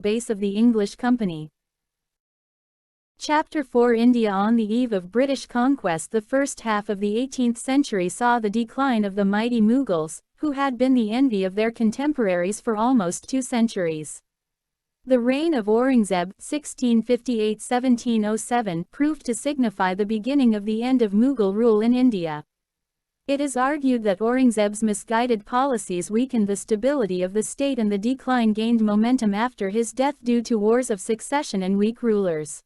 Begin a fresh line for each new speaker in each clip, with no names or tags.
base of the English company. Chapter 4 India on the eve of British conquest. The first half of the 18th century saw the decline of the mighty Mughals, who had been the envy of their contemporaries for almost 2 centuries. The reign of Aurangzeb (1658–1707) proved to signify the beginning of the end of Mughal rule in India. It is argued that Aurangzeb's misguided policies weakened the stability of the state, and the decline gained momentum after his death due to wars of succession and weak rulers.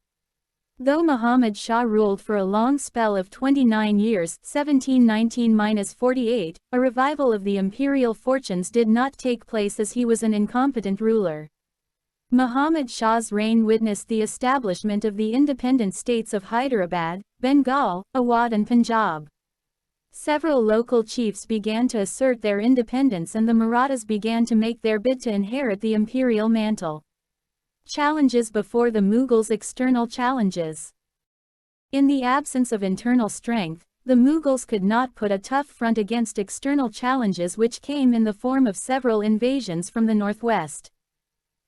Though Muhammad Shah ruled for a long spell of 29 years (1719–48), a revival of the imperial fortunes did not take place as he was an incompetent ruler. Muhammad Shah's reign witnessed the establishment of the independent states of Hyderabad, Bengal, Awadh and Punjab. Several local chiefs began to assert their independence, and the Marathas began to make their bid to inherit the imperial mantle. Challenges before the Mughals. External challenges. In the absence of internal strength, the Mughals could not put a tough front against external challenges, which came in the form of several invasions from the northwest.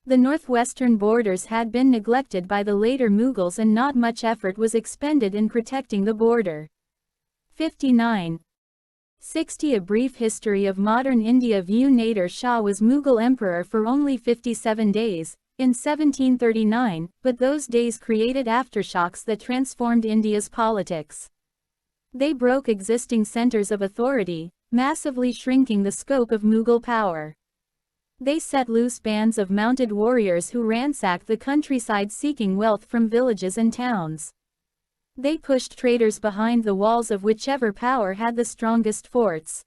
The northwestern borders had been neglected by the later Mughals, and not much effort was expended in protecting the border. 59. 60. A brief history of modern India. Nader Shah was Mughal emperor for only 57 days, in 1739, but those days created aftershocks that transformed India's politics. They broke existing centers of authority, massively shrinking the scope of Mughal power. They set loose bands of mounted warriors who ransacked the countryside seeking wealth from villages and towns. They pushed traders behind the walls of whichever power had the strongest forts.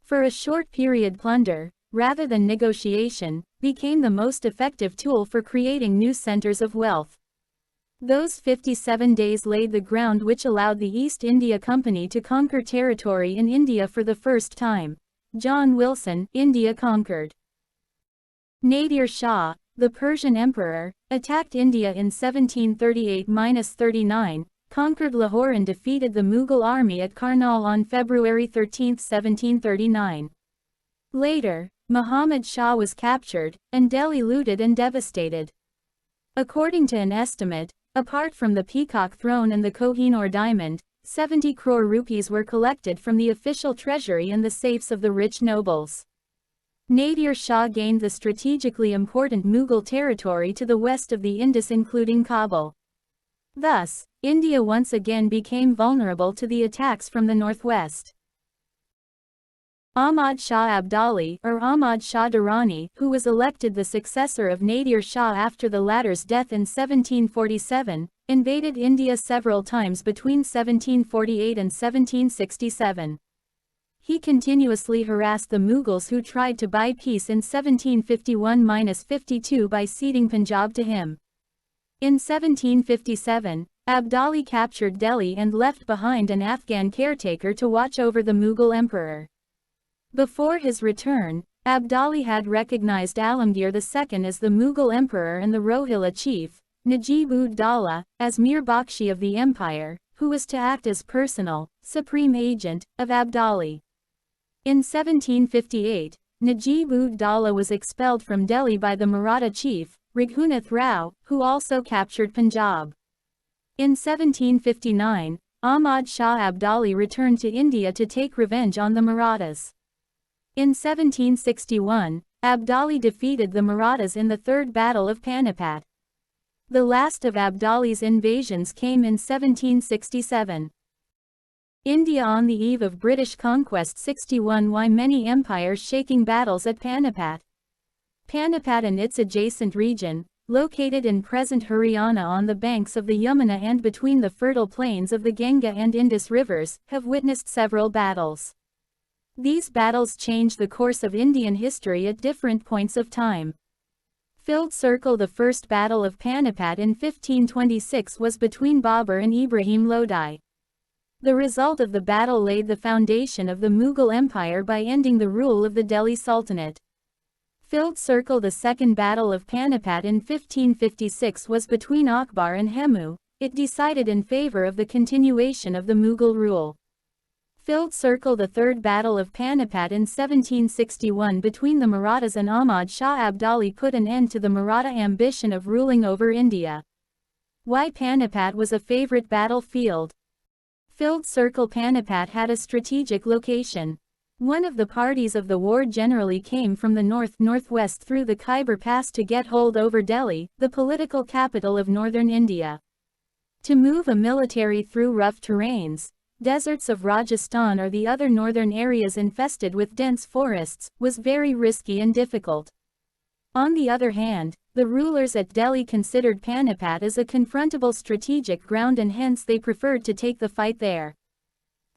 For a short period, plunder, rather than negotiation, became the most effective tool for creating new centers of wealth. Those 57 days laid the ground which allowed the East India Company to conquer territory in India for the first time. John Wilson, India Conquered. Nadir Shah, the Persian emperor, attacked India in 1738–39, conquered Lahore and defeated the Mughal army at Karnal on February 13, 1739. Later, Muhammad Shah was captured, and Delhi looted and devastated. According to an estimate, apart from the Peacock Throne and the Kohinoor diamond, 70 crore rupees were collected from the official treasury and the safes of the rich nobles. Nadir Shah gained the strategically important Mughal territory to the west of the Indus, including Kabul. Thus, India once again became vulnerable to the attacks from the northwest. Ahmad Shah Abdali, or Ahmad Shah Durrani, who was elected the successor of Nadir Shah after the latter's death in 1747, invaded India several times between 1748 and 1767. He continuously harassed the Mughals, who tried to buy peace in 1751–52 by ceding Punjab to him. In 1757, Abdali captured Delhi and left behind an Afghan caretaker to watch over the Mughal emperor. Before his return, Abdali had recognized Alamgir II as the Mughal emperor and the Rohilla chief, Najib-ud-Dawla, as Mir Bakshi of the empire, who was to act as personal, supreme agent, of Abdali. In 1758, Najib-ud-Dawla was expelled from Delhi by the Maratha chief, Raghunath Rao, who also captured Punjab. In 1759, Ahmad Shah Abdali returned to India to take revenge on the Marathas. In 1761, Abdali defeated the Marathas in the Third Battle of Panipat. The last of Abdali's invasions came in 1767. India on the eve of British conquest. 61. Why many empires shaking battles at Panipat. Panipat and its adjacent region, located in present Haryana on the banks of the Yamuna and between the fertile plains of the Ganga and Indus rivers, have witnessed several battles. These battles changed the course of Indian history at different points of time. Filled Circle. The first battle of Panipat in 1526 was between Babur and Ibrahim Lodi. The result of the battle laid the foundation of the Mughal Empire by ending the rule of the Delhi Sultanate. Filled Circle. The second battle of Panipat in 1556 was between Akbar and Hemu. It decided in favor of the continuation of the Mughal rule. Filled circle. The Third Battle of Panipat in 1761 between the Marathas and Ahmad Shah Abdali put an end to the Maratha ambition of ruling over India. Why Panipat was a favorite battlefield. Filled circle. Panipat had a strategic location. One of the parties of the war generally came from the north-northwest through the Khyber Pass to get hold over Delhi, the political capital of northern India. To move a military through rough terrains, deserts of Rajasthan or the other northern areas infested with dense forests, was very risky and difficult. On the other hand, the rulers at Delhi considered Panipat as a confrontable strategic ground and hence they preferred to take the fight there.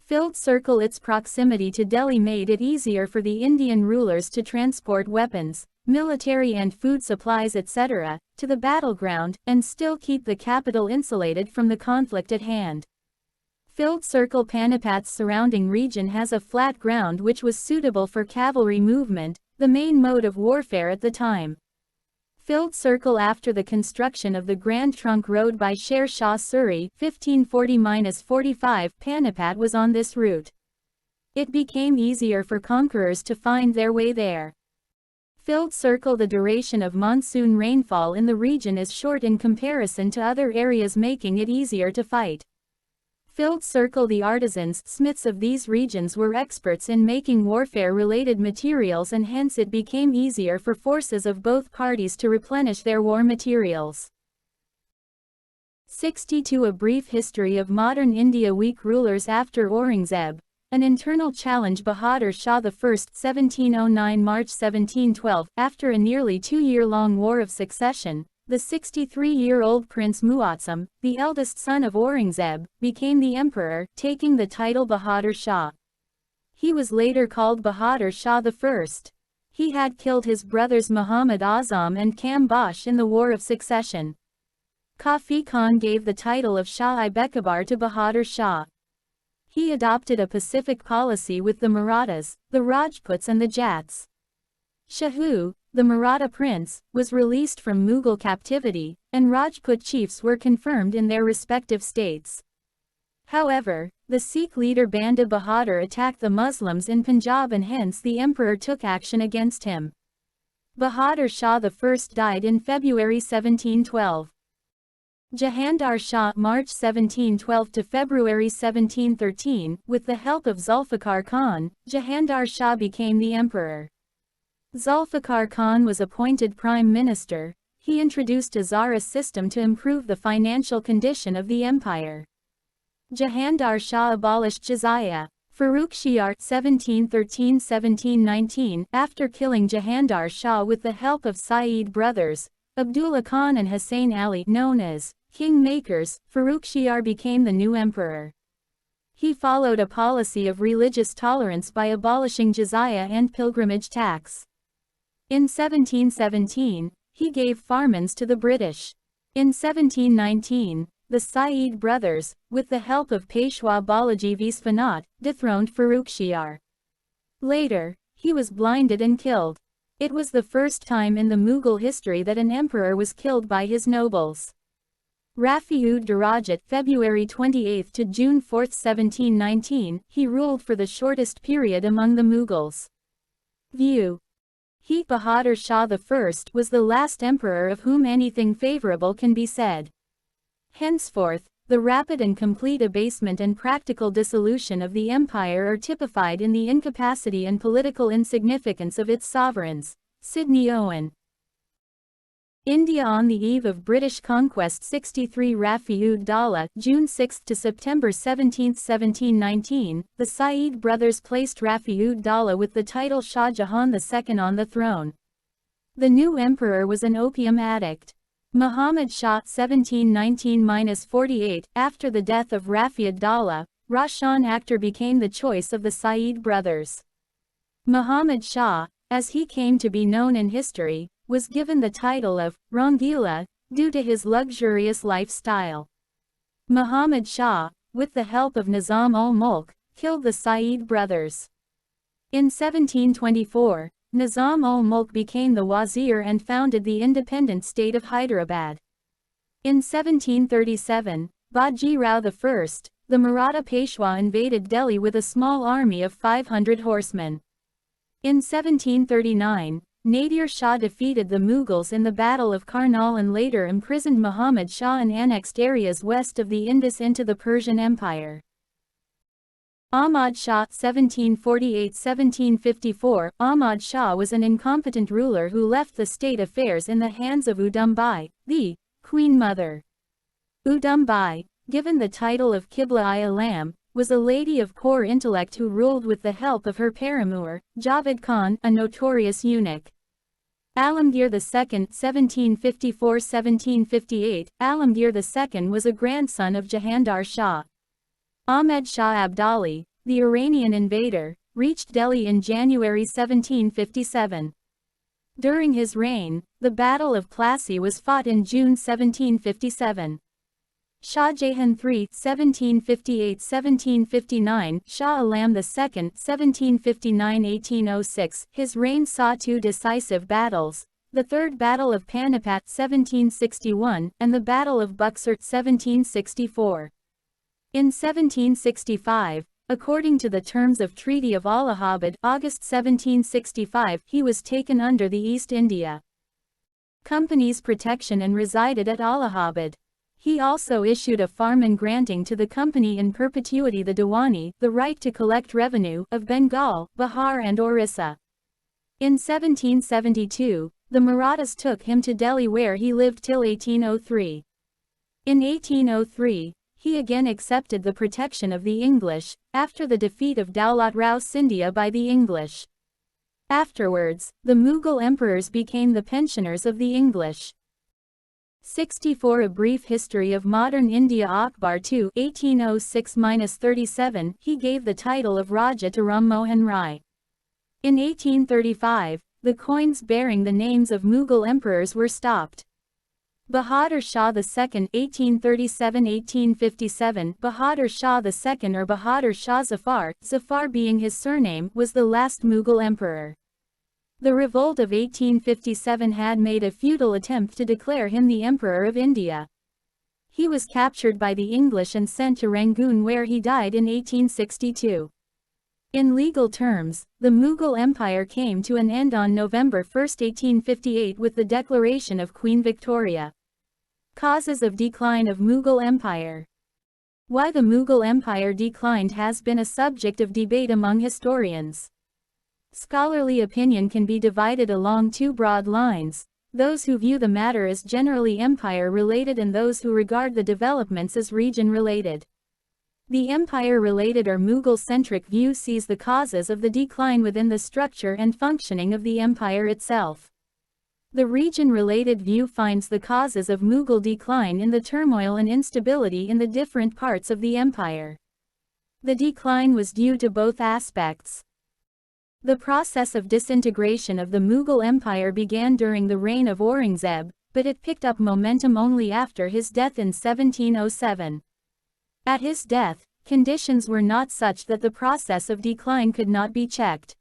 Filled circle. Its proximity to Delhi made it easier for the Indian rulers to transport weapons, military and food supplies etc., to the battleground, and still keep the capital insulated from the conflict at hand. Filled circle. Panipat's surrounding region has a flat ground which was suitable for cavalry movement, the main mode of warfare at the time. Filled circle. After the construction of the Grand Trunk Road by Sher Shah Suri 1540–45, Panipat was on this route. It became easier for conquerors to find their way there. Filled circle. The duration of monsoon rainfall in the region is short in comparison to other areas, making it easier to fight. Filled circle. The artisans, smiths of these regions were experts in making warfare-related materials and hence it became easier for forces of both parties to replenish their war materials. 62. A brief history of modern India. Weak rulers after Aurangzeb. An internal challenge. Bahadur Shah I 1709–March 1712. After a nearly 2-year-long war of succession, the 63-year-old Prince Muazzam, the eldest son of Aurangzeb, became the emperor, taking the title Bahadur Shah. He was later called Bahadur Shah I. He had killed his brothers Muhammad Azam and Kam Bash in the War of Succession. Kafi Khan gave the title of Shah-i-Bekabar to Bahadur Shah. He adopted a pacific policy with the Marathas, the Rajputs and the Jats. Shahu, the Maratha prince, was released from Mughal captivity, and Rajput chiefs were confirmed in their respective states. However, the Sikh leader Banda Bahadur attacked the Muslims in Punjab and hence the emperor took action against him. Bahadur Shah I died in February 1712. Jahandar Shah March 1712 to February 1713, with the help of Zulfikar Khan, Jahandar Shah became the emperor. Zulfikar Khan was appointed prime minister. He introduced a czarist system to improve the financial condition of the empire. Jahandar Shah abolished jizya. Farrukhsiyar 1713–1719, after killing Jahandar Shah with the help of Saeed brothers, Abdullah Khan and Hussain Ali, known as Kingmakers, Farrukhsiyar became the new emperor. He followed a policy of religious tolerance by abolishing jizya and pilgrimage tax. In 1717, he gave farmans to the British. In 1719, the Saeed brothers, with the help of Peshwa Balaji Viswanath, dethroned Farrukhsiyar. Later, he was blinded and killed. It was the first time in the Mughal history that an emperor was killed by his nobles. Rafi-ud-Darajat February 28 to June 4, 1719, he ruled for the shortest period among the Mughals. View. He Bahadur Shah I was the last emperor of whom anything favorable can be said. Henceforth, the rapid and complete abasement and practical dissolution of the empire are typified in the incapacity and political insignificance of its sovereigns. Sidney Owen. India on the eve of British conquest. 63 Rafi-ud-Dawla, June 6 to September 17, 1719, the Saeed brothers placed Rafi-ud-Dawla with the title Shah Jahan II on the throne. The new emperor was an opium addict. Muhammad Shah 1719–48, after the death of Rafi-ud-Dawla, Roshan Akhtar became the choice of the Saeed brothers. Muhammad Shah, as he came to be known in history, was given the title of Rangila, due to his luxurious lifestyle. Muhammad Shah, with the help of Nizam-ul-Mulk, killed the Saeed brothers. In 1724, Nizam-ul-Mulk became the wazir and founded the independent state of Hyderabad. In 1737, Baji Rao I, the Maratha Peshwa invaded Delhi with a small army of 500 horsemen. In 1739, Nadir Shah defeated the Mughals in the Battle of Karnal and later imprisoned Muhammad Shah and annexed areas west of the Indus into the Persian Empire. Ahmad Shah 1748–1754. Ahmad Shah was an incompetent ruler who left the state affairs in the hands of Udum Bai, the Queen Mother. Udum Bai, given the title of Qibla-i-Alam, was a lady of poor intellect who ruled with the help of her paramour, Javed Khan, a notorious eunuch. Alamgir II 1754–1758. Alamgir II was a grandson of Jahandar Shah. Ahmed Shah Abdali, the Iranian invader, reached Delhi in January 1757. During his reign, the Battle of Plassey was fought in June 1757. Shah Jahan III 1758–1759. Shah Alam II 1759–1806. His reign saw two decisive battles, the Third Battle of Panipat 1761 and the Battle of Buxar 1764. In 1765, according to the terms of Treaty of Allahabad, August 1765, he was taken under the East India Company's protection and resided at Allahabad. He also issued a farman granting to the company in perpetuity the Diwani, the right to collect revenue, of Bengal, Bihar and Orissa. In 1772, the Marathas took him to Delhi where he lived till 1803. In 1803, he again accepted the protection of the English, after the defeat of Daulat Rao Scindia by the English. Afterwards, the Mughal emperors became the pensioners of the English. 64. A brief history of modern India. Akbar II 1806–37, he gave the title of Raja to Ram Mohan Rai. In 1835, the coins bearing the names of Mughal emperors were stopped. Bahadur Shah II 1837–1857. Bahadur Shah II or Bahadur Shah Zafar, Zafar being his surname, was the last Mughal emperor. The revolt of 1857 had made a futile attempt to declare him the Emperor of India. He was captured by the English and sent to Rangoon where he died in 1862. In legal terms, the Mughal Empire came to an end on November 1, 1858 with the declaration of Queen Victoria. Causes of decline of Mughal Empire. Why the Mughal Empire declined has been a subject of debate among historians. Scholarly opinion can be divided along two broad lines, those who view the matter as generally empire-related and those who regard the developments as region-related. The empire-related or Mughal-centric view sees the causes of the decline within the structure and functioning of the empire itself. The region-related view finds the causes of Mughal decline in the turmoil and instability in the different parts of the empire. The decline was due to both aspects. The process of disintegration of the Mughal Empire began during the reign of Aurangzeb, but it picked up momentum only after his death in 1707. At his death, conditions were not such that the process of decline could not be checked.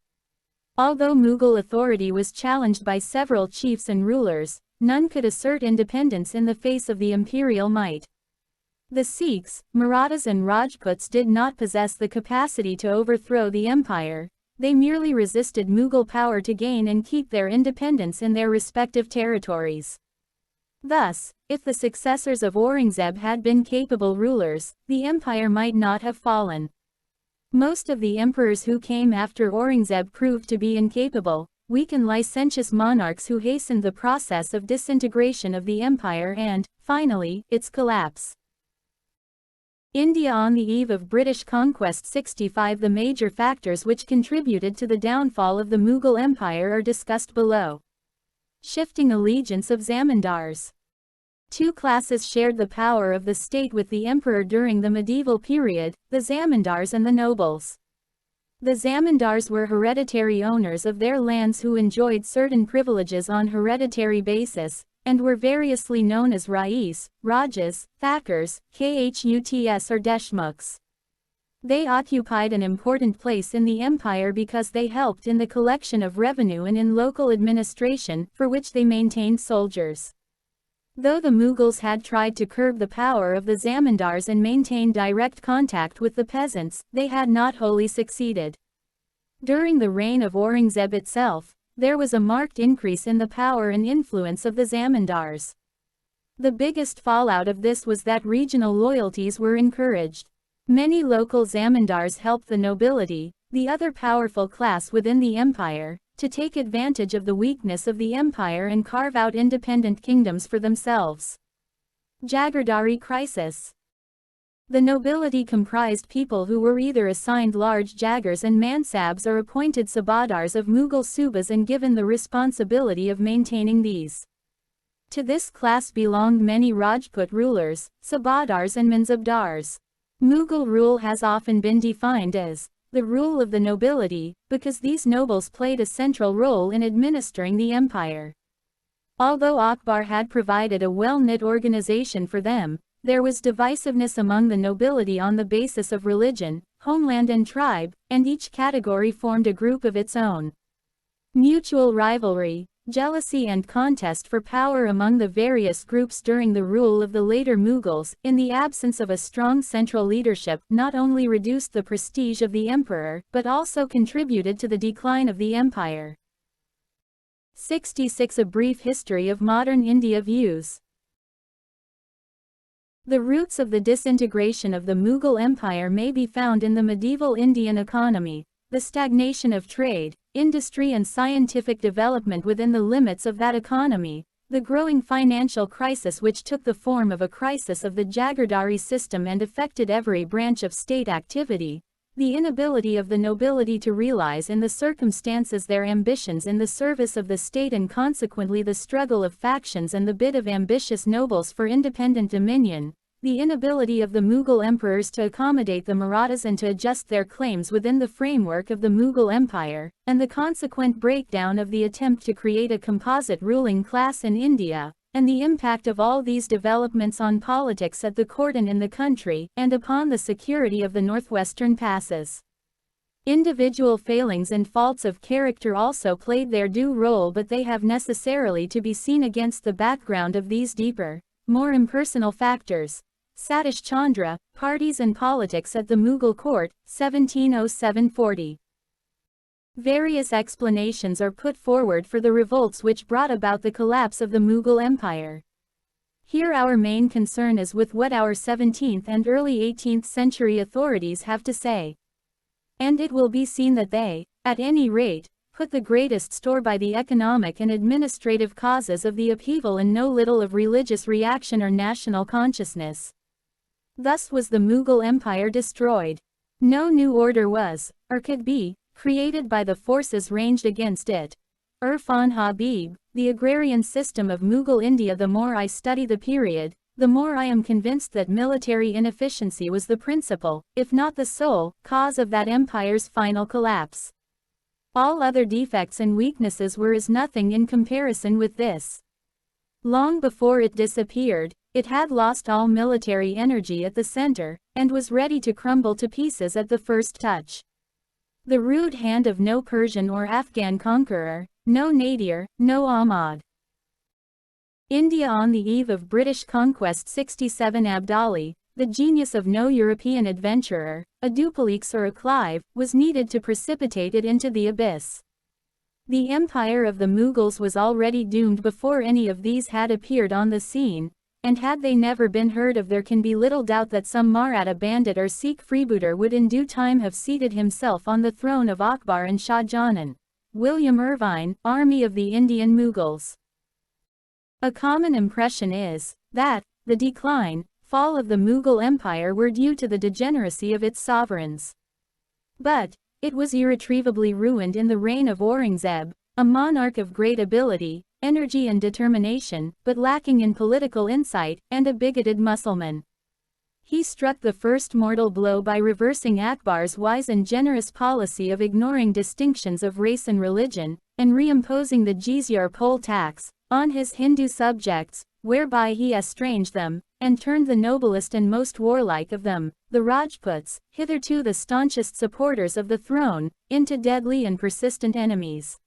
Although Mughal authority was challenged by several chiefs and rulers, none could assert independence in the face of the imperial might. The Sikhs, Marathas and Rajputs did not possess the capacity to overthrow the empire. They merely resisted Mughal power to gain and keep their independence in their respective territories. Thus, if the successors of Aurangzeb had been capable rulers, the empire might not have fallen. Most of the emperors who came after Aurangzeb proved to be incapable, weak and licentious monarchs who hastened the process of disintegration of the empire and, finally, its collapse. India on the eve of British conquest. 65. The major factors which contributed to the downfall of the Mughal Empire are discussed below. Shifting allegiance of zamindars. Two classes shared the power of the state with the emperor during the medieval period, the zamindars and the nobles. The zamindars were hereditary owners of their lands who enjoyed certain privileges on hereditary basis, and were variously known as Rais, Rajas, Thakkars, Khuts or Deshmukhs. They occupied an important place in the empire because they helped in the collection of revenue and in local administration, for which they maintained soldiers. Though the Mughals had tried to curb the power of the zamindars and maintain direct contact with the peasants, they had not wholly succeeded. During the reign of Aurangzeb itself, there was a marked increase in the power and influence of the zamindars. The biggest fallout of this was that regional loyalties were encouraged. Many local zamindars helped the nobility, the other powerful class within the empire, to take advantage of the weakness of the empire and carve out independent kingdoms for themselves. Jagirdari crisis. The nobility comprised people who were either assigned large jagirs and mansabs or appointed sabadars of Mughal subas and given the responsibility of maintaining these. To this class belonged many Rajput rulers, sabadars and mansabdars. Mughal rule has often been defined as the rule of the nobility, because these nobles played a central role in administering the empire. Although Akbar had provided a well-knit organization for them, there was divisiveness among the nobility on the basis of religion, homeland and tribe, and each category formed a group of its own. Mutual rivalry, jealousy and contest for power among the various groups during the rule of the later Mughals, in the absence of a strong central leadership, not only reduced the prestige of the emperor, but also contributed to the decline of the empire. 66. A brief history of modern India views. The roots of the disintegration of the Mughal Empire may be found in the medieval Indian economy, the stagnation of trade, industry and scientific development within the limits of that economy, the growing financial crisis which took the form of a crisis of the Jagirdari system and affected every branch of state activity, the inability of the nobility to realize in the circumstances their ambitions in the service of the state and consequently the struggle of factions and the bid of ambitious nobles for independent dominion, the inability of the Mughal emperors to accommodate the Marathas and to adjust their claims within the framework of the Mughal Empire, and the consequent breakdown of the attempt to create a composite ruling class in India, and the impact of all these developments on politics at the court and in the country, and upon the security of the northwestern passes. Individual failings and faults of character also played their due role, but they have necessarily to be seen against the background of these deeper, more impersonal factors. Satish Chandra, Parties and Politics at the Mughal Court, 1707–40. Various explanations are put forward for the revolts which brought about the collapse of the Mughal Empire. Here our main concern is with what our 17th and early 18th century authorities have to say. And it will be seen that they, at any rate, put the greatest store by the economic and administrative causes of the upheaval and no little of religious reaction or national consciousness. Thus was the Mughal Empire destroyed. No new order was, or could be, created by the forces ranged against it. Irfan Habib, The Agrarian System of Mughal India. The more I study the period, the more I am convinced that military inefficiency was the principal, if not the sole, cause of that empire's final collapse. All other defects and weaknesses were as nothing in comparison with this. Long before it disappeared, it had lost all military energy at the center, and was ready to crumble to pieces at the first touch. The rude hand of no Persian or Afghan conqueror, no Nadir, no Ahmad. India on the eve of British conquest. 67. Abdali, the genius of no European adventurer, a Dupleix or a Clive, was needed to precipitate it into the abyss. The empire of the Mughals was already doomed before any of these had appeared on the scene, and had they never been heard of there can be little doubt that some Maratha bandit or Sikh freebooter would in due time have seated himself on the throne of Akbar and Shah Jahan. William Irvine, Army of the Indian Mughals. A common impression is that the decline, fall of the Mughal Empire were due to the degeneracy of its sovereigns. But it was irretrievably ruined in the reign of Aurangzeb, a monarch of great ability, energy and determination, but lacking in political insight, and a bigoted Mussulman. He struck the first mortal blow by reversing Akbar's wise and generous policy of ignoring distinctions of race and religion, and reimposing the jizya or poll tax on his Hindu subjects, whereby he estranged them, and turned the noblest and most warlike of them, the Rajputs, hitherto the staunchest supporters of the throne, into deadly and persistent enemies.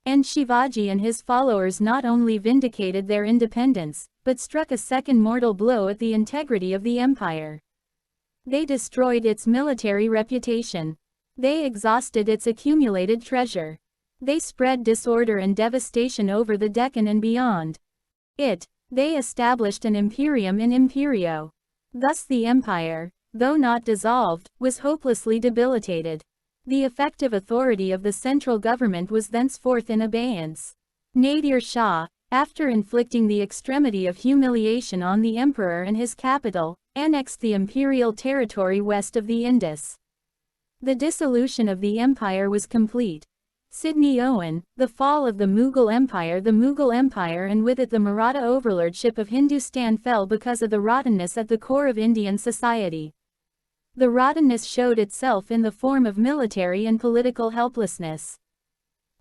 And Shivaji and his followers not only vindicated their independence, but struck a second mortal blow at the integrity of the empire. They destroyed its military reputation. They exhausted its accumulated treasure. They spread disorder and devastation over the Deccan and beyond. They established an imperium in imperio. Thus the empire, though not dissolved, was hopelessly debilitated. The effective authority of the central government was thenceforth in abeyance. Nadir Shah, after inflicting the extremity of humiliation on the emperor and his capital, annexed the imperial territory west of the Indus. The dissolution of the empire was complete. Sidney Owen, the fall of the Mughal Empire and with it the Maratha overlordship of Hindustan fell because of the rottenness at the core of Indian society. The rottenness showed itself in the form of military and political helplessness.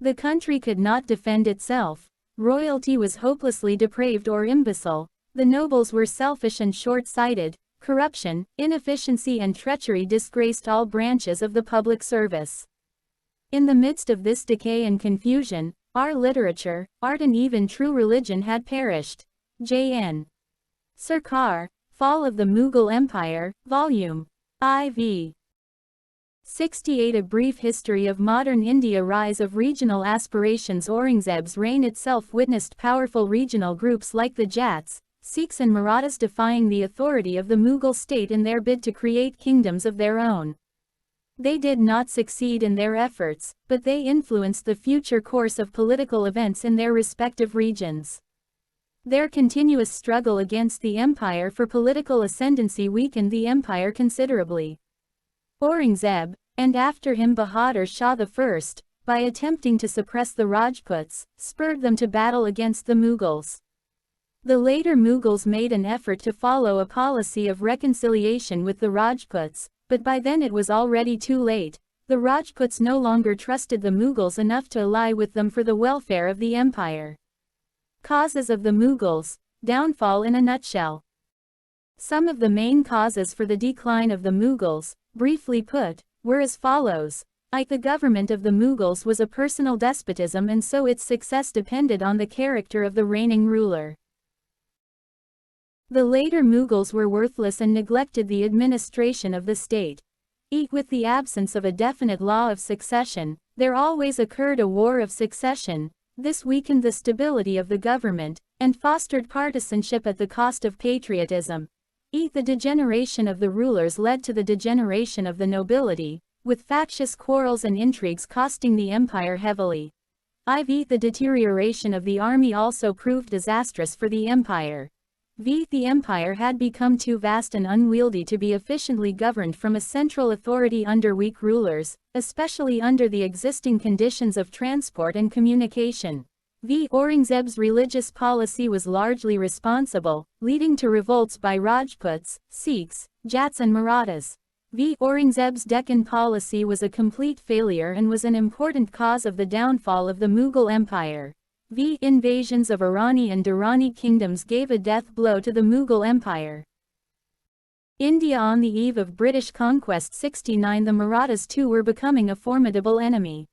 The country could not defend itself. Royalty was hopelessly depraved or imbecile. The nobles were selfish and short-sighted. Corruption, inefficiency and treachery disgraced all branches of the public service. In the midst of this decay and confusion, our literature, art and even true religion had perished. J.N. Sarkar, Fall of the Mughal Empire, Volume IV. 68 A Brief History of Modern India. Rise of regional aspirations. Aurangzeb's reign itself witnessed powerful regional groups like the Jats, Sikhs and Marathas defying the authority of the Mughal state in their bid to create kingdoms of their own. They did not succeed in their efforts, but they influenced the future course of political events in their respective regions. Their continuous struggle against the empire for political ascendancy weakened the empire considerably. Aurangzeb, and after him Bahadur Shah I, by attempting to suppress the Rajputs, spurred them to battle against the Mughals. The later Mughals made an effort to follow a policy of reconciliation with the Rajputs, but by then it was already too late. The Rajputs no longer trusted the Mughals enough to ally with them for the welfare of the empire. Causes of the Mughals, downfall in a nutshell. Some of the main causes for the decline of the Mughals, briefly put, were as follows. The government of the Mughals was a personal despotism and so its success depended on the character of the reigning ruler. The later Mughals were worthless and neglected the administration of the state. With the absence of a definite law of succession, there always occurred a war of succession. This weakened the stability of the government, and fostered partisanship at the cost of patriotism. The degeneration of the rulers led to the degeneration of the nobility, with factious quarrels and intrigues costing the empire heavily. The deterioration of the army also proved disastrous for the empire. The empire had become too vast and unwieldy to be efficiently governed from a central authority under weak rulers, especially under the existing conditions of transport and communication. Aurangzeb's religious policy was largely responsible, leading to revolts by Rajputs, Sikhs, Jats and Marathas. Aurangzeb's Deccan policy was a complete failure and was an important cause of the downfall of the Mughal Empire. Invasions of Irani and Durrani kingdoms gave a death blow to the Mughal Empire. India on the eve of British conquest. 69 The Marathas too were becoming a formidable enemy.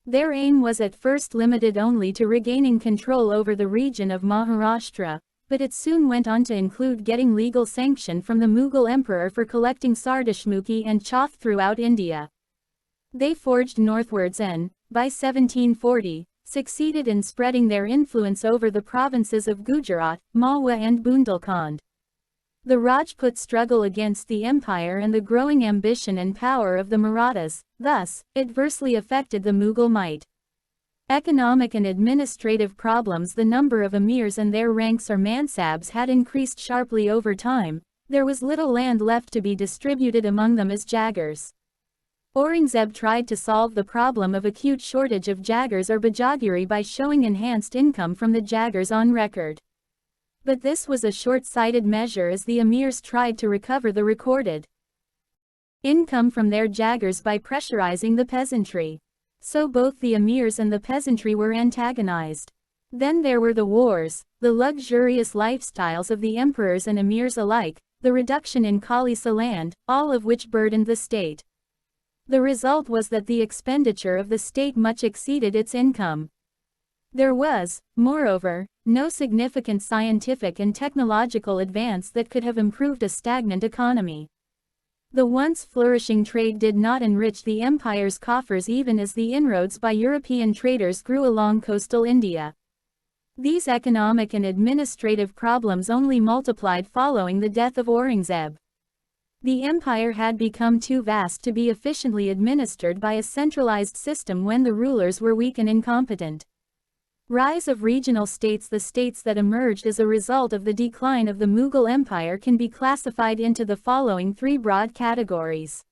Their aim was at first limited only to regaining control over the region of Maharashtra, but it soon went on to include getting legal sanction from the Mughal emperor for collecting Sardashmukhi and Chauth throughout India. They forged northwards and, by 1740, succeeded in spreading their influence over the provinces of Gujarat, Malwa and Bundelkhand. The Rajput struggle against the empire and the growing ambition and power of the Marathas, thus, adversely affected the Mughal might. Economic and administrative problems. The number of emirs and their ranks or mansabs had increased sharply over time. There was little land left to be distributed among them as jagirs. Aurangzeb tried to solve the problem of acute shortage of jagirs or bajagiri by showing enhanced income from the jagirs on record. But this was a short-sighted measure as the emirs tried to recover the recorded income from their jagirs by pressurizing the peasantry. So both the emirs and the peasantry were antagonized. Then there were the wars, the luxurious lifestyles of the emperors and emirs alike, the reduction in Khalisa land, all of which burdened the state. The result was that the expenditure of the state much exceeded its income. There was, moreover, no significant scientific and technological advance that could have improved a stagnant economy. The once flourishing trade did not enrich the empire's coffers even as the inroads by European traders grew along coastal India. These economic and administrative problems only multiplied following the death of Aurangzeb. The empire had become too vast to be efficiently administered by a centralized system when the rulers were weak and incompetent. Rise of regional states. The states that emerged as a result of the decline of the Mughal Empire can be classified into the following three broad categories.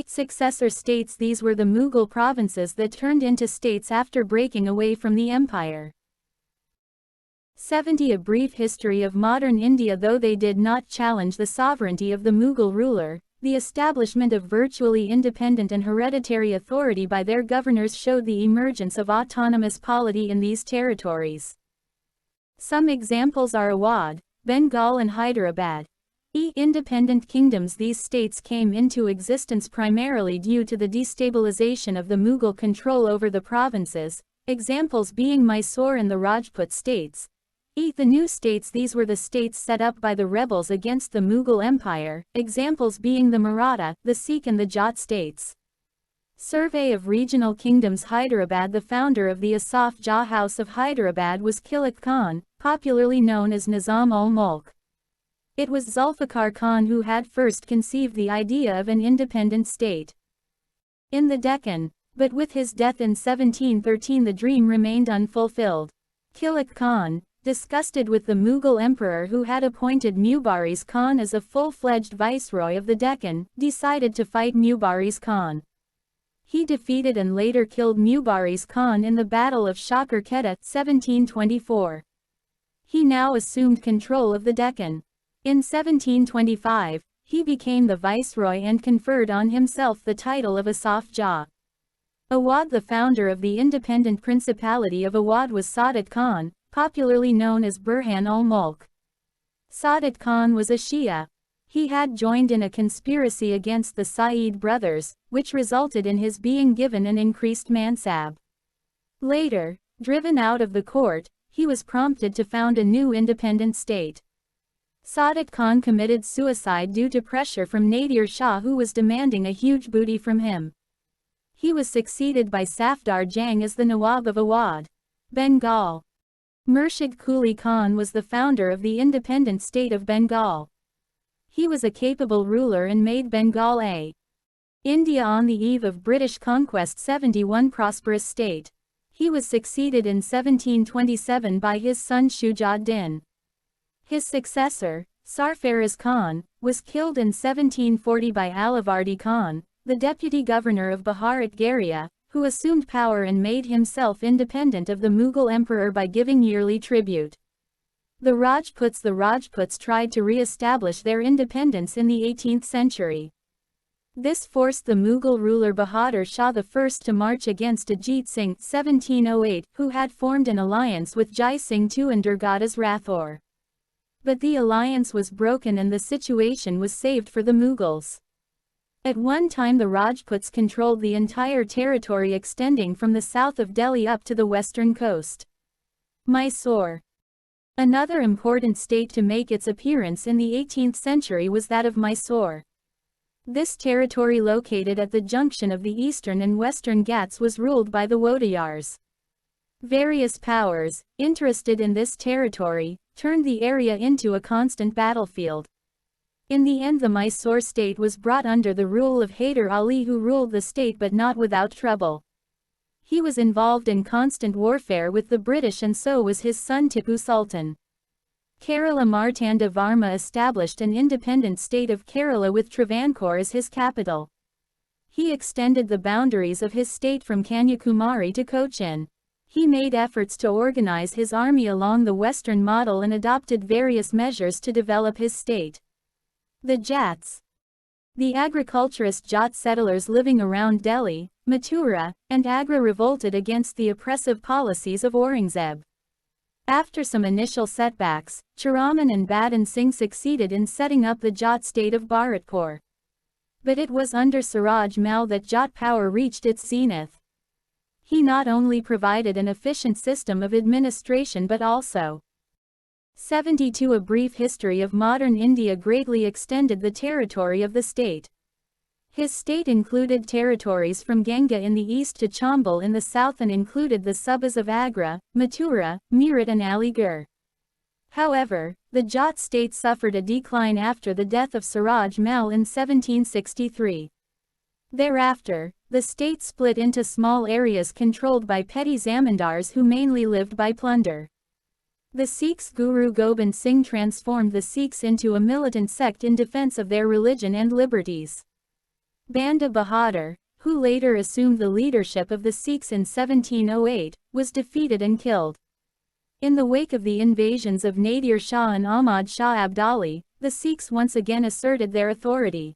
Successor states. These were the Mughal provinces that turned into states after breaking away from the empire. 70. A brief history of modern India. Though they did not challenge the sovereignty of the Mughal ruler, the establishment of virtually independent and hereditary authority by their governors showed the emergence of autonomous polity in these territories. Some examples are Awadh, Bengal and Hyderabad. Independent kingdoms. These states came into existence primarily due to the destabilization of the Mughal control over the provinces, examples being Mysore and the Rajput states. The new states. These were the states set up by the rebels against the Mughal Empire, examples being the Maratha, the Sikh and the Jat states. Survey of regional kingdoms. Hyderabad. The founder of the Asaf Jah House of Hyderabad was Kilak Khan, popularly known as Nizam-ul-Mulk. It was Zulfikar Khan who had first conceived the idea of an independent state in the Deccan, but with his death in 1713 the dream remained unfulfilled. Kilak Khan, disgusted with the Mughal emperor who had appointed Mubaris Khan as a full-fledged viceroy of the Deccan, decided to fight Mubaris Khan. He defeated and later killed Mubaris Khan in the Battle of Shakar Kheda, 1724. He now assumed control of the Deccan. In 1725, he became the viceroy and conferred on himself the title of Asaf Jah. Awadh. The founder of the independent principality of Awadh was Saadat Khan, popularly known as Burhan-ul-Mulk. Saadat Khan was a Shia. He had joined in a conspiracy against the Saeed brothers, which resulted in his being given an increased mansab. Later, driven out of the court, he was prompted to found a new independent state. Saadat Khan committed suicide due to pressure from Nadir Shah, who was demanding a huge booty from him. He was succeeded by Safdar Jang as the Nawab of Awadh, Bengal. Murshid Quli Khan was the founder of the independent state of Bengal. He was a capable ruler and made Bengal a India on the eve of British conquest 71 prosperous state. He was succeeded in 1727 by his son Shuja-ud-Din. His successor, Sarfaraz Khan, was killed in 1740 by Alivardi Khan, the deputy governor of Bihar at Garia, who assumed power and made himself independent of the Mughal emperor by giving yearly tribute. The Rajputs tried to re-establish their independence in the 18th century. This forced the Mughal ruler Bahadur Shah I to march against Ajit Singh 1708, who had formed an alliance with Jai Singh II and Durgadas Rathore. But the alliance was broken and the situation was saved for the Mughals. At one time the Rajputs controlled the entire territory extending from the south of Delhi up to the western coast. Mysore. Another important state to make its appearance in the 18th century was that of Mysore. This territory, located at the junction of the eastern and western Ghats, was ruled by the Wodeyars. Various powers, interested in this territory, turned the area into a constant battlefield. In the end the Mysore state was brought under the rule of Hyder Ali, who ruled the state but not without trouble. He was involved in constant warfare with the British and so was his son Tipu Sultan. Kerala Martanda Varma established an independent state of Kerala with Travancore as his capital. He extended the boundaries of his state from Kanyakumari to Cochin. He made efforts to organize his army along the Western model and adopted various measures to develop his state. The Jats. The agriculturist Jat settlers living around Delhi, Mathura, and Agra revolted against the oppressive policies of Aurangzeb. After some initial setbacks, Chiraman and Badan Singh succeeded in setting up the Jat state of He not only provided an efficient system of administration but also 72. A brief history of modern India greatly extended the territory of the state. His state included territories from Ganga in the east to Chambal in the south and included the subas of Agra, Mathura, Meerut and Aligarh. However, the Jat state suffered a decline after the death of Siraj Mal in 1763. Thereafter, the state split into small areas controlled by petty zamindars who mainly lived by plunder. The Sikhs' Guru Gobind Singh transformed the Sikhs into a militant sect in defense of their religion and liberties. Banda Bahadur, who later assumed the leadership of the Sikhs in 1708, was defeated and killed. In the wake of the invasions of Nadir Shah and Ahmad Shah Abdali, the Sikhs once again asserted their authority.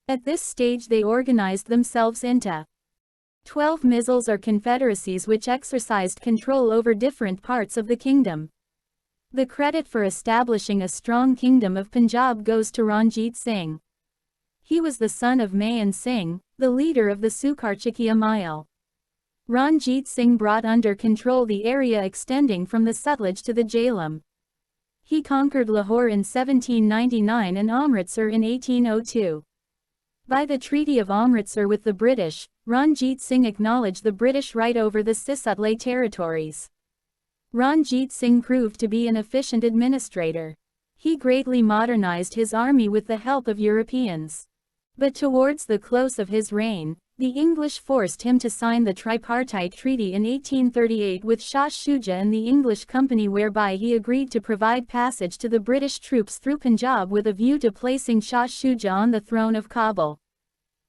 At this stage they organized themselves into 12 mizils or confederacies which exercised control over different parts of the kingdom. The credit for establishing a strong kingdom of Punjab goes to Ranjit Singh. He was the son of Mayan Singh, the leader of the Sukarchakia Mile. Ranjit Singh brought under control the area extending from the Sutlej to the Jhelum. He conquered Lahore in 1799 and Amritsar in 1802. By the Treaty of Amritsar with the British, Ranjit Singh acknowledged the British right over the Sisutlej territories. Ranjit Singh proved to be an efficient administrator. He greatly modernized his army with the help of Europeans. But towards the close of his reign, the English forced him to sign the Tripartite Treaty in 1838 with Shah Shuja and the English Company, whereby he agreed to provide passage to the British troops through Punjab with a view to placing Shah Shuja on the throne of Kabul.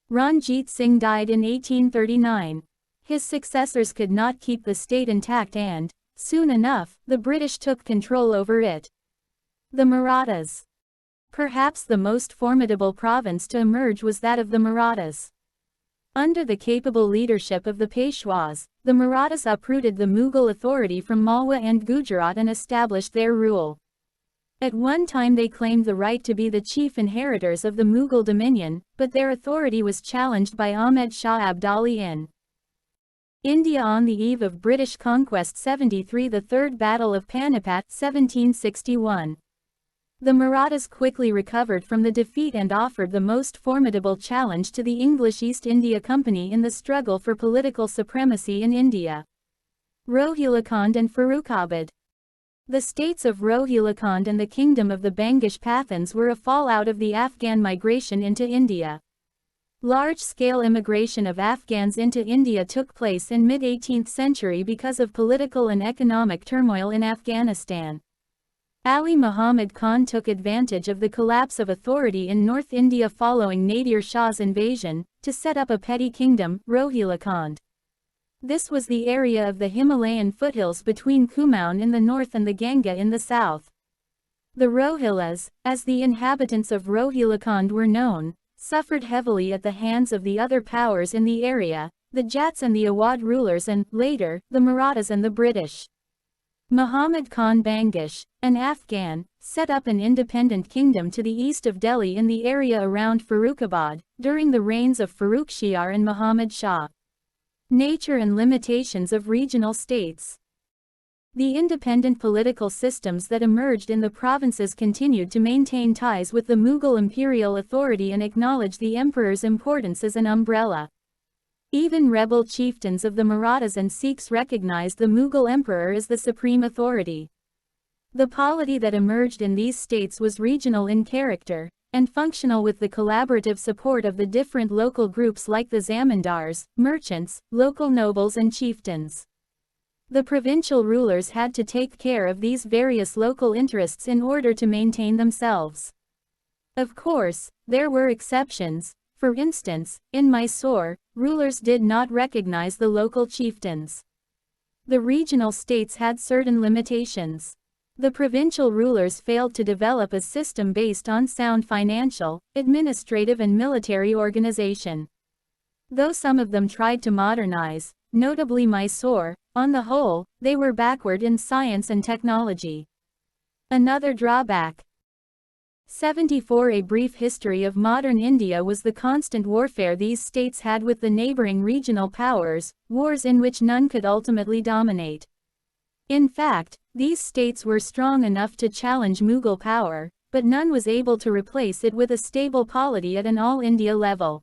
Ranjit Singh died in 1839. His successors could not keep the state intact and, soon enough, the British took control over it. The Marathas. Perhaps the most formidable province to emerge was that of the Marathas. Under the capable leadership of the Peshwas, the Marathas uprooted the Mughal authority from Malwa and Gujarat and established their rule. At one time they claimed the right to be the chief inheritors of the Mughal dominion, but their authority was challenged by Ahmed Shah Abdali in India on the eve of British conquest 73. The Third Battle of Panipat 1761. The Marathas quickly recovered from the defeat and offered the most formidable challenge to the English East India Company in the struggle for political supremacy in India. Rohilkhand and Farrukhabad. The states of Rohilkhand and the kingdom of the Bangish Pathans were a fallout of the Afghan migration into India. Large-scale immigration of Afghans into India took place in mid-18th century because of political and economic turmoil in Afghanistan. Ali Muhammad Khan took advantage of the collapse of authority in North India following Nadir Shah's invasion, to set up a petty kingdom, Rohilkhand. This was the area of the Himalayan foothills between Kumaon in the north and the Ganga in the south. The Rohillas, as the inhabitants of Rohilkhand were known, suffered heavily at the hands of the other powers in the area, the Jats and the Awadh rulers and, later, the Marathas and the British. Muhammad Khan Bangish, an Afghan, set up an independent kingdom to the east of Delhi in the area around Farrukhabad, during the reigns of Farrukhsiyar and Muhammad Shah. Nature and limitations of regional states. The independent political systems that emerged in the provinces continued to maintain ties with the Mughal imperial authority and acknowledge the emperor's importance as an umbrella. Even rebel chieftains of the Marathas and Sikhs recognized the Mughal emperor as the supreme authority. The polity that emerged in these states was regional in character, and functional with the collaborative support of the different local groups like the zamindars, merchants, local nobles and chieftains. The provincial rulers had to take care of these various local interests in order to maintain themselves. Of course, there were exceptions. For instance, in Mysore, rulers did not recognize the local chieftains. The regional states had certain limitations. The provincial rulers failed to develop a system based on sound financial, administrative and military organization. Though some of them tried to modernize, notably Mysore, on the whole, they were backward in science and technology. Another drawback. 74. A brief history of modern India was the constant warfare these states had with the neighboring regional powers, wars in which none could ultimately dominate. In fact, these states were strong enough to challenge Mughal power, but none was able to replace it with a stable polity at an all-India level.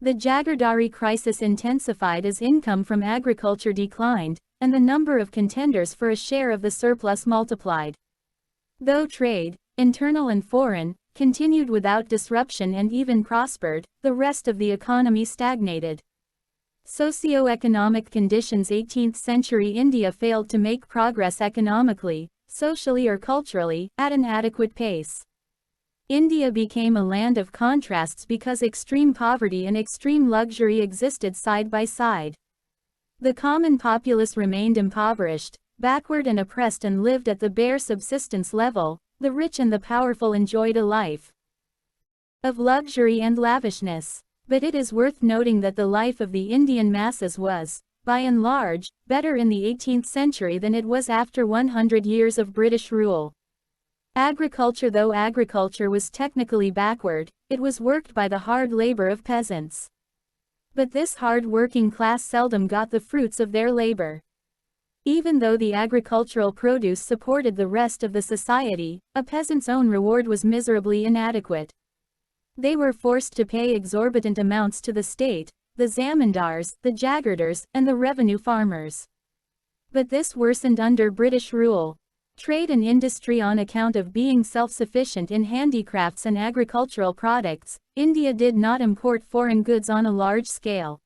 The Jagirdari crisis intensified as income from agriculture declined, and the number of contenders for a share of the surplus multiplied. Though trade, internal and foreign, continued without disruption and even prospered, the rest of the economy stagnated. Socio-economic conditions. 18th century India failed to make progress economically, socially or culturally, at an adequate pace. India became a land of contrasts because extreme poverty and extreme luxury existed side by side. The common populace remained impoverished, backward and oppressed and lived at the bare subsistence level. The rich and the powerful enjoyed a life of luxury and lavishness. But it is worth noting that the life of the Indian masses was, by and large, better in the 18th century than it was after 100 years of British rule. Agriculture. Though agriculture was technically backward, it was worked by the hard labor of peasants. But this hard-working class seldom got the fruits of their labor. Even though the agricultural produce supported the rest of the society, a peasant's own reward was miserably inadequate. They were forced to pay exorbitant amounts to the state, the zamindars, the jagirdars, and the revenue farmers. But this worsened under British rule. Trade and industry. On account of being self-sufficient in handicrafts and agricultural products, India did not import foreign goods on a large scale.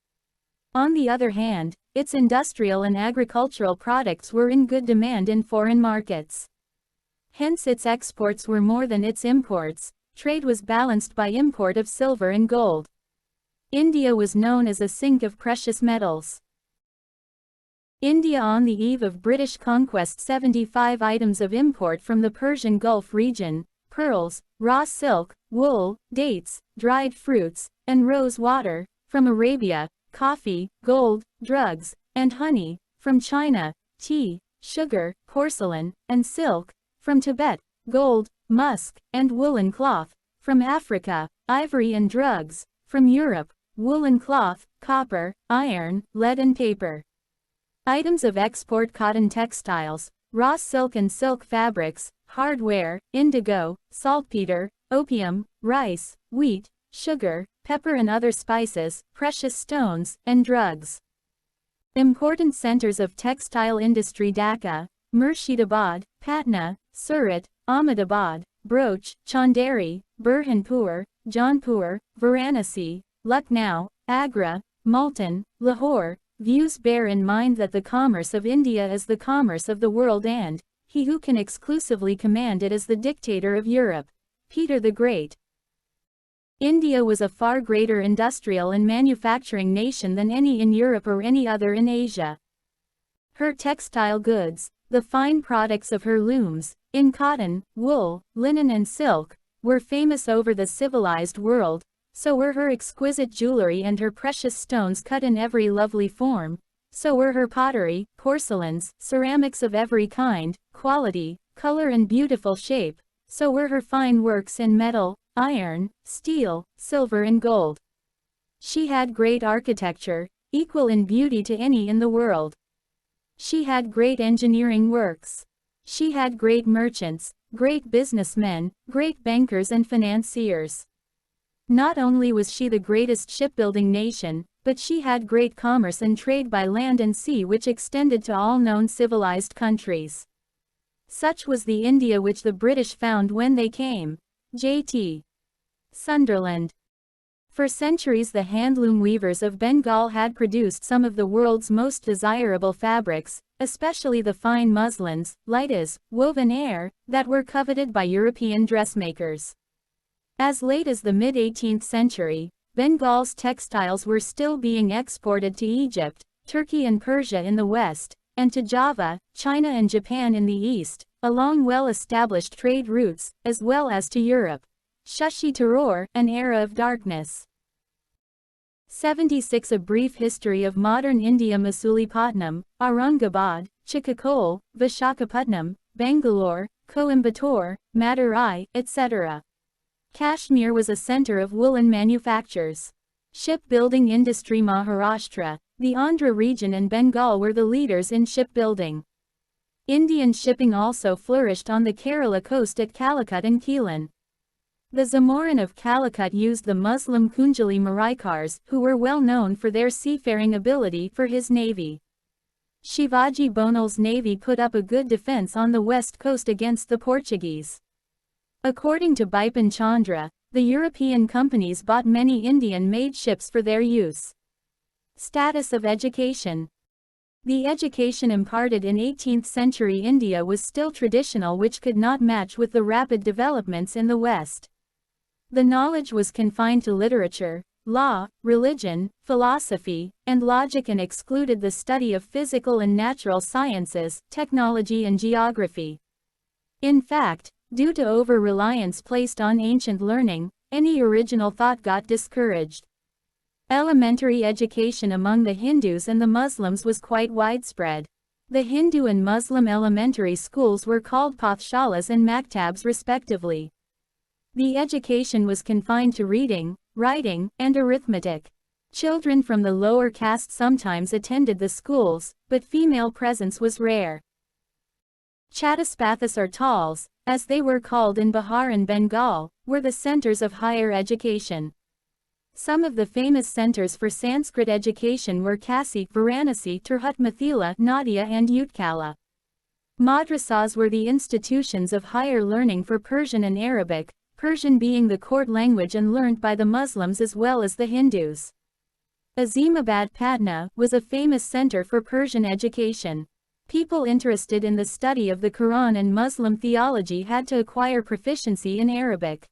On the other hand, its industrial and agricultural products were in good demand in foreign markets. Hence its exports were more than its imports. Trade was balanced by import of silver and gold. India was known as a sink of precious metals. India on the eve of British conquest. 75 items of import from the Persian Gulf region: pearls, raw silk, wool, dates, dried fruits, and rose water; from Arabia, coffee, gold, drugs, and honey; from China, tea, sugar, porcelain, and silk; from Tibet, gold, musk, and woolen cloth; from Africa, ivory and drugs; from Europe, woolen cloth, copper, iron, lead and paper. Items of export: cotton textiles, raw silk and silk fabrics, hardware, indigo, saltpeter, opium, rice, wheat, sugar, pepper and other spices, precious stones, and drugs. Important centers of textile industry: Dhaka, Murshidabad, Patna, Surat, Ahmedabad, Broach, Chanderi, Burhanpur, Jaunpur, Varanasi, Lucknow, Agra, Multan, Lahore. Views. Bear in mind that the commerce of India is the commerce of the world, and he who can exclusively command it is the dictator of Europe, Peter the Great. India was a far greater industrial and manufacturing nation than any in Europe or any other in Asia. Her textile goods, the fine products of her looms, in cotton, wool, linen and silk, were famous over the civilized world. So were her exquisite jewelry and her precious stones cut in every lovely form. So were her pottery, porcelains, ceramics of every kind, quality, color and beautiful shape. So were her fine works in metal, iron, steel, silver and gold. She had great architecture, equal in beauty to any in the world. She had great engineering works. She had great merchants, great businessmen, great bankers and financiers. Not only was she the greatest shipbuilding nation, but she had great commerce and trade by land and sea which extended to all known civilized countries. Such was the India which the British found when they came. J.T. Sunderland. For centuries the handloom weavers of Bengal had produced some of the world's most desirable fabrics, especially the fine muslins, lightas, woven air, that were coveted by European dressmakers. As late as the mid-18th century, Bengal's textiles were still being exported to Egypt, Turkey and Persia in the west, and to Java, China and Japan in the east, along well-established trade routes, as well as to Europe. Shashi Tharoor, An Era of Darkness. 76. A brief history of modern India. Masulipatam, Aurangabad, Chikkakol, Vishakhapatnam, Bangalore, Coimbatore, Madurai, etc. Kashmir was a center of woolen manufactures. Shipbuilding industry. Maharashtra, the Andhra region and Bengal were the leaders in shipbuilding. Indian shipping also flourished on the Kerala coast at Calicut and Keelan. The Zamorin of Calicut used the Muslim Kunjali Maraikars, who were well known for their seafaring ability, for his navy. Shivaji Bonal's navy put up a good defense on the west coast against the Portuguese. According to Bipin Chandra, the European companies bought many Indian-made ships for their use. Status of education. The education imparted in 18th-century India was still traditional, which could not match with the rapid developments in the West. The knowledge was confined to literature, law, religion, philosophy, and logic, and excluded the study of physical and natural sciences, technology and geography. In fact, due to over-reliance placed on ancient learning, any original thought got discouraged. Elementary education among the Hindus and the Muslims was quite widespread. The Hindu and Muslim elementary schools were called pathshalas and maktabs respectively. The education was confined to reading, writing, and arithmetic. Children from the lower caste sometimes attended the schools, but female presence was rare. Chatuspathas or Tals, as they were called in Bihar and Bengal, were the centers of higher education. Some of the famous centers for Sanskrit education were Kasi, Varanasi, Turhut, Mithila, Nadia and Utkala. Madrasas were the institutions of higher learning for Persian and Arabic, Persian being the court language and learnt by the Muslims as well as the Hindus. Azimabad, Patna, was a famous center for Persian education. People interested in the study of the Quran and Muslim theology had to acquire proficiency in Arabic.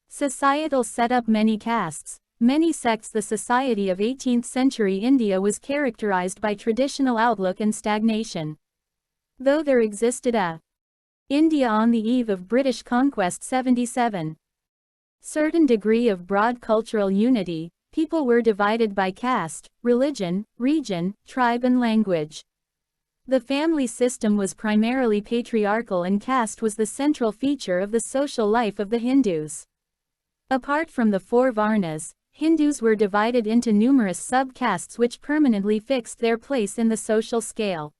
Societal setup. Many castes, many sects. The society of 18th century India was characterized by traditional outlook and stagnation. Though there existed a India on the eve of British conquest 77. Certain degree of broad cultural unity, people were divided by caste, religion, region, tribe and language. The family system was primarily patriarchal and caste was the central feature of the social life of the Hindus. Apart from the four Varnas, Hindus were divided into numerous sub-castes which permanently fixed their place in the social scale.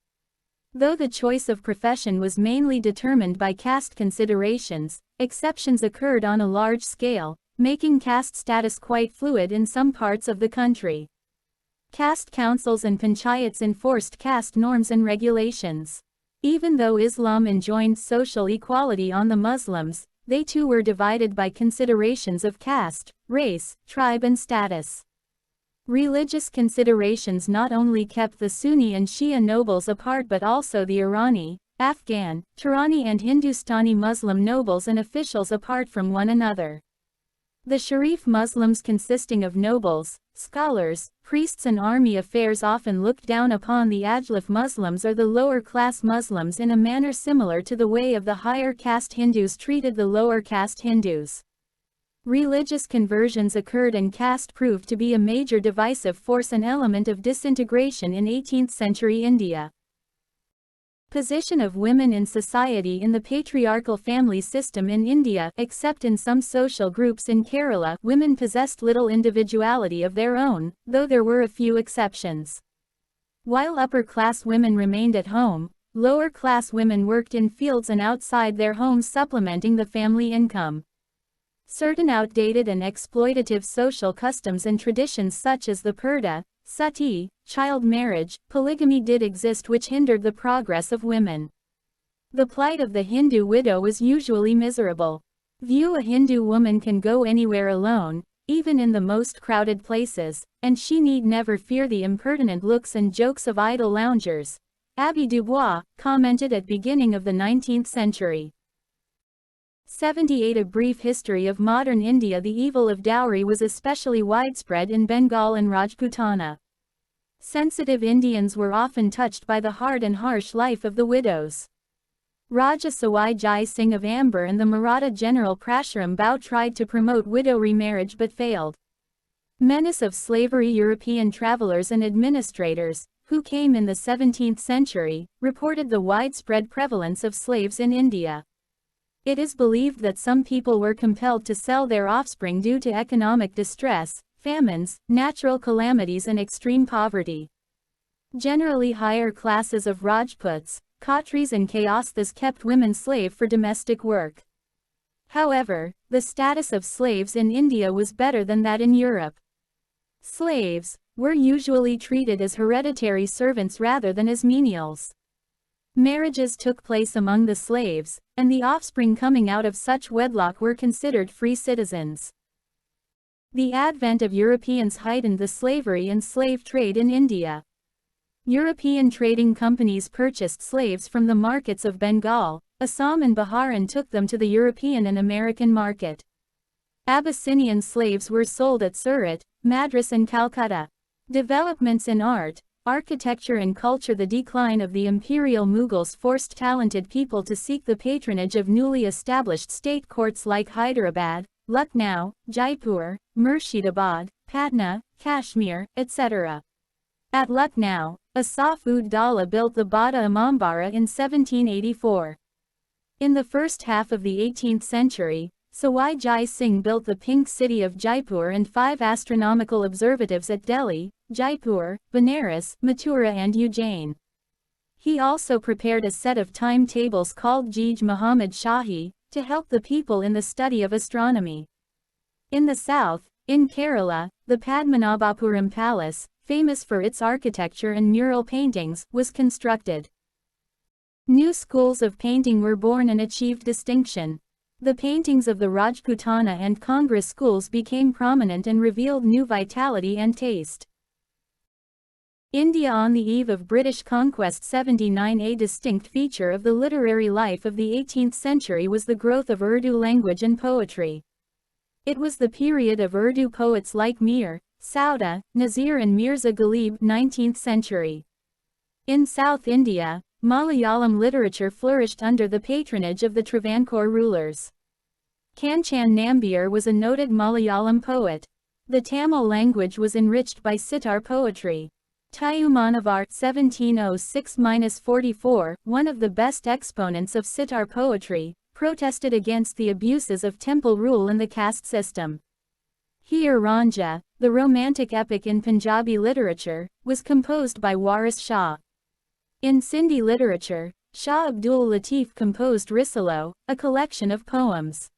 Though the choice of profession was mainly determined by caste considerations, exceptions occurred on a large scale, making caste status quite fluid in some parts of the country. Caste councils and panchayats enforced caste norms and regulations. Even though Islam enjoined social equality on the Muslims, they too were divided by considerations of caste, race, tribe and status. Religious considerations not only kept the Sunni and Shia nobles apart but also the Irani, Afghan, Turani and Hindustani Muslim nobles and officials apart from one another. The Sharif Muslims, consisting of nobles, scholars, priests and army affairs, often looked down upon the Ajlaf Muslims or the lower class Muslims in a manner similar to the way of the higher caste Hindus treated the lower caste Hindus. Religious conversions occurred and caste proved to be a major divisive force and element of disintegration in 18th century India. Position of women in society. In the patriarchal family system in India, except in some social groups in Kerala, women possessed little individuality of their own, though there were a few exceptions. While upper-class women remained at home, lower-class women worked in fields and outside their homes, supplementing the family income. Certain outdated and exploitative social customs and traditions such as the purdah, sati, child marriage, polygamy did exist, which hindered the progress of women. The plight of the Hindu widow was usually miserable. A Hindu woman can go anywhere alone, even in the most crowded places, and she need never fear the impertinent looks and jokes of idle loungers. Abbé Dubois commented at beginning of the 19th century. 78. A brief history of modern India. The evil of dowry was especially widespread in Bengal and Rajputana. Sensitive Indians were often touched by the hard and harsh life of the widows. Raja Sawai Jai Singh of Amber and the Maratha general Prashuram Bhau tried to promote widow remarriage but failed. Menace of slavery. European travelers and administrators, who came in the 17th century, reported the widespread prevalence of slaves in India. It is believed that some people were compelled to sell their offspring due to economic distress, famines, natural calamities and extreme poverty. Generally higher classes of Rajputs, Khatris and Kayasthas kept women slave for domestic work. However, the status of slaves in India was better than that in Europe. Slaves were usually treated as hereditary servants rather than as menials. Marriages took place among the slaves, and the offspring coming out of such wedlock were considered free citizens. The advent of Europeans heightened the slavery and slave trade in India. European trading companies purchased slaves from the markets of Bengal, Assam and Bihar and took them to the European and American market. Abyssinian slaves were sold at Surat, Madras and Calcutta. Developments in art, architecture and culture. The decline of the imperial Mughals forced talented people to seek the patronage of newly established state courts like Hyderabad, Lucknow, Jaipur, Murshidabad, Patna, Kashmir, etc. At Lucknow, Asaf-ud-Dawla built the Bada Imambara in 1784. In the first half of the 18th century, Sawai Jai Singh built the Pink City of Jaipur and 5 astronomical observatives at Delhi, Jaipur, Benares, Mathura and Ujjain. He also prepared a set of timetables called Jij Muhammad Shahi, to help the people in the study of astronomy. In the south, in Kerala, the Padmanabhapuram Palace, famous for its architecture and mural paintings, was constructed. New schools of painting were born and achieved distinction. The paintings of the Rajputana and Congress schools became prominent and revealed new vitality and taste. India on the eve of British conquest 79. A distinct feature of the literary life of the 18th century was the growth of Urdu language and poetry. It was the period of Urdu poets like Mir, Sauda, Nazir and Mirza Ghalib. 19th century. In South India, Malayalam literature flourished under the patronage of the Travancore rulers. Kanchan Nambiar was a noted Malayalam poet. The Tamil language was enriched by sitar poetry. Tayumanavar 1706-44, one of the best exponents of sitar poetry, protested against the abuses of temple rule and the caste system. Heer Ranja, the romantic epic in Punjabi literature, was composed by Waris Shah. In Sindhi literature, Shah Abdul Latif composed Risalo, a collection of poems.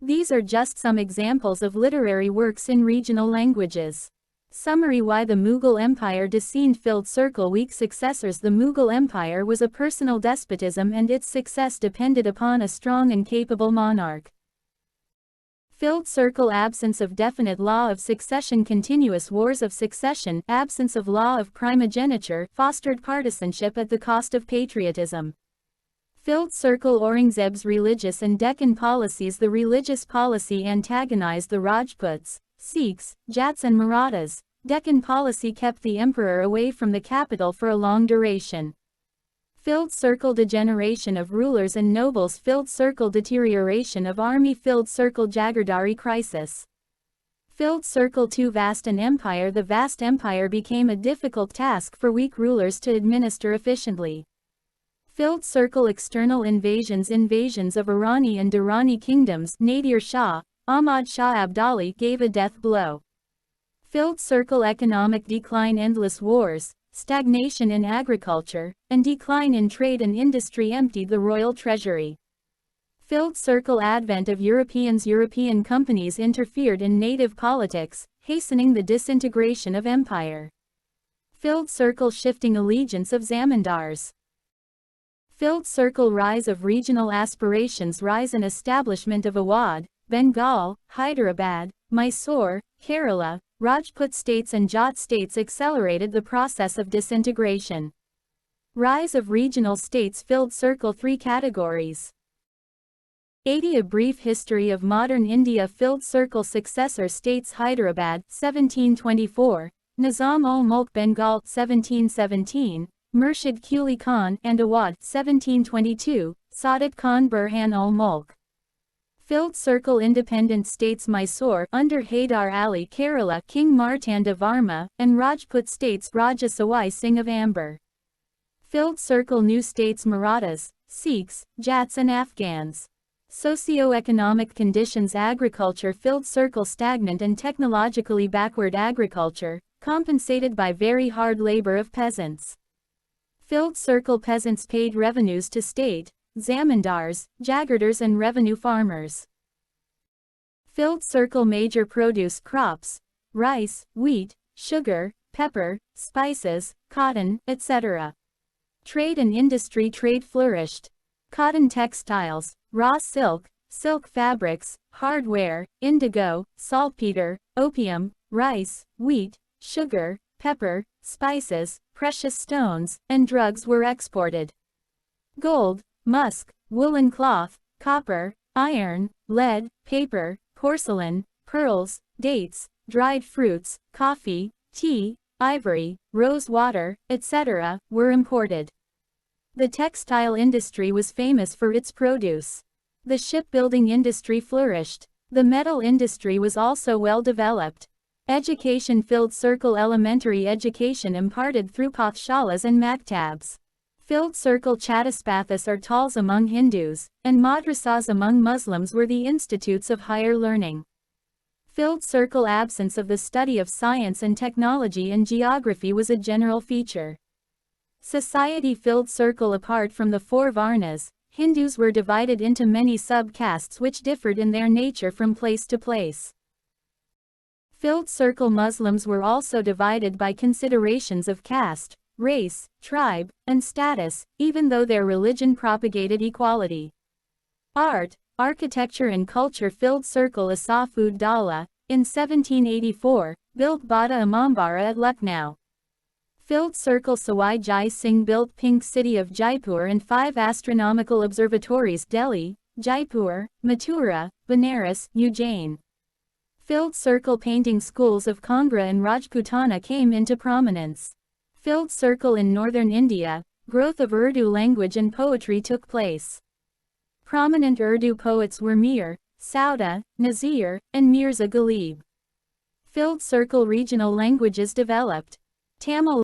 These are just some examples of literary works in regional languages. Summary: Why the Mughal Empire descended. Filled circle. Weak successors. The Mughal Empire was a personal despotism and its success depended upon a strong and capable monarch. Filled circle. Absence of definite law of succession. Continuous wars of succession. Absence of law of primogeniture fostered partisanship at the cost of patriotism. Filled circle. Aurangzeb's religious and Deccan policies. The religious policy antagonized the Rajputs, Sikhs, Jats and Marathas. Deccan policy kept the emperor away from the capital for a long duration. Filled circle. Degeneration of rulers and nobles. Filled circle. Deterioration of army. Filled circle. Jagirdari crisis. Filled circle. Too vast an empire. The vast empire became a difficult task for weak rulers to administer efficiently. Filled circle. External invasions. Invasions of Irani and Durrani kingdoms. Nadir Shah, Ahmad Shah Abdali gave a death blow. Filled circle. Economic decline. Endless wars, stagnation in agriculture, and decline in trade and industry emptied the royal treasury. Filled circle. Advent of Europeans. European companies interfered in native politics, hastening the disintegration of empire. Filled circle. Shifting allegiance of zamindars. Filled circle. Rise of regional aspirations. Rise and establishment of Awadh, Bengal, Hyderabad, Mysore, Kerala, Rajput states and Jat states accelerated the process of disintegration. Rise of regional states. Filled circle. 3 categories. 80. A brief history of modern India. Filled circle. Successor states. Hyderabad, 1724, Nizam-ul-Mulk Bengal, 1717, Murshid Quli Khan and Awadh, 1722, Saadat Khan Burhan-ul-Mulk. Filled circle. Independent states. Mysore under Haidar Ali, Kerala King Martanda Varma, and Rajput states. Raja Sawai Singh of Amber. Filled circle. New states. Marathas, Sikhs, Jats and Afghans. Socio-economic conditions: agriculture filled circle stagnant and technologically backward agriculture, compensated by very hard labor of peasants. Filled circle: peasants paid revenues to state, zamindars, jagirdars and revenue farmers. Filled circle: major produce crops, rice, wheat, sugar, pepper, spices, cotton, etc. Trade and industry: trade flourished. Cotton textiles, raw silk, silk fabrics, hardware, indigo, saltpeter, opium, rice, wheat, sugar, pepper, spices, precious stones, and drugs were exported. Gold, musk, woolen cloth, copper, iron, lead, paper, porcelain, pearls, dates, dried fruits, coffee, tea, ivory, rose water, etc., were imported. The textile industry was famous for its produce. The shipbuilding industry flourished. The metal industry was also well developed. Education: filled circle: elementary education imparted through pathshalas and maktabs. Filled circle: chatuspathas or talls among Hindus, and madrasas among Muslims were the institutes of higher learning. Filled circle: absence of the study of science and technology and geography was a general feature. Society: filled circle: apart from the four varnas, Hindus were divided into many sub-castes which differed in their nature from place to place. Filled circle: Muslims were also divided by considerations of caste, race, tribe, and status, even though their religion propagated equality. Art, architecture and culture: filled circle: Asaf ud Daula, in 1784, built Bada Imambara at Lucknow. Filled circle: Sawai Jai Singh built Pink City of Jaipur and 5 astronomical observatories: Delhi, Jaipur, Mathura, Banaras, Ujjain. Filled circle: painting schools of Kangra and Rajputana came into prominence. Filled circle: in northern India, growth of Urdu language and poetry took place. Prominent Urdu poets were Mir, Sauda, Nazir, and Mirza Ghalib. Filled circle: regional languages developed. Tamil